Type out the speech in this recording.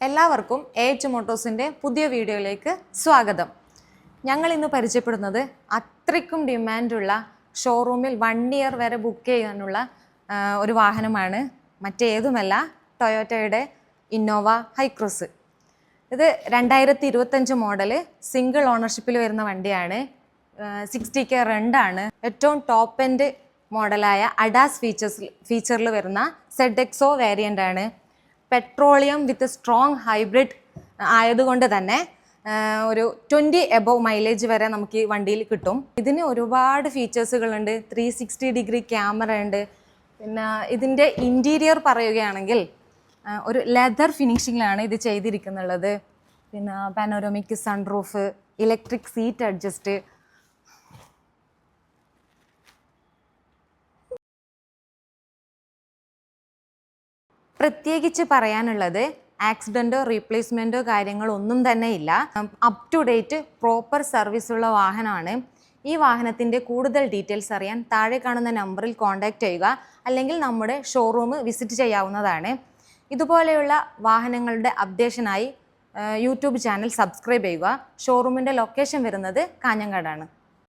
എല്ലാവർക്കും എച്ച് മോട്ടോഴ്സിൻ്റെ പുതിയ വീഡിയോയിലേക്ക് സ്വാഗതം. ഞങ്ങൾ ഇന്ന് പരിചയപ്പെടുന്നത് അത്രയ്ക്കും ഡിമാൻഡുള്ള ഷോറൂമിൽ 1 ഇയർ വരെ ബുക്ക് ചെയ്യാനുള്ള ഒരു വാഹനമാണ്. മറ്റേതുമല്ല, ടൊയോട്ടയുടെ ഇന്നോവ ഹൈക്രോസ്. ഇത് 2025 മോഡല് സിംഗിൾ ഓണർഷിപ്പിൽ വരുന്ന വണ്ടിയാണ്. 60K റെൻ്റാണ്. ഏറ്റവും ടോപ്പ് എൻഡ് മോഡലായ അഡാസ് ഫീച്ചറിൽ വരുന്ന ZXO വേരിയൻ്റ് ആണ്. പെട്രോളിയം വിത്ത് സ്ട്രോങ് ഹൈബ്രിഡ് ആയതുകൊണ്ട് തന്നെ ഒരു 20 എബോവ് മൈലേജ് വരെ നമുക്ക് ഈ വണ്ടിയിൽ കിട്ടും. ഇതിന് ഒരുപാട് ഫീച്ചേഴ്സുകളുണ്ട്. 360 ഡിഗ്രി ക്യാമറ ഉണ്ട്. പിന്നെ ഇതിൻ്റെ ഇൻറ്റീരിയർ പറയുകയാണെങ്കിൽ ഒരു ലെതർ ഫിനിഷിങ്ങിലാണ് ഇത് ചെയ്തിരിക്കുന്നുള്ളത്. പിന്നെ panoramic sunroof, electric seat adjust, പ്രത്യേകിച്ച് പറയാനുള്ളത് ആക്സിഡൻറ്റോ റീപ്ലേസ്മെൻറ്റോ കാര്യങ്ങളോ ഒന്നും തന്നെ ഇല്ല. അപ് ടു ഡേറ്റ് പ്രോപ്പർ സർവീസുള്ള വാഹനമാണ്. ഈ വാഹനത്തിൻ്റെ കൂടുതൽ ഡീറ്റെയിൽസ് അറിയാൻ താഴെ കാണുന്ന നമ്പറിൽ കോൺടാക്റ്റ് ചെയ്യുക, അല്ലെങ്കിൽ നമ്മുടെ ഷോറൂം വിസിറ്റ് ചെയ്യാവുന്നതാണ്. ഇതുപോലെയുള്ള വാഹനങ്ങളുടെ അപ്ഡേഷനായി യൂട്യൂബ് ചാനൽ സബ്സ്ക്രൈബ് ചെയ്യുക. ഷോറൂമിൻ്റെ ലൊക്കേഷൻ വരുന്നത് കാഞ്ഞങ്ങാടാണ്.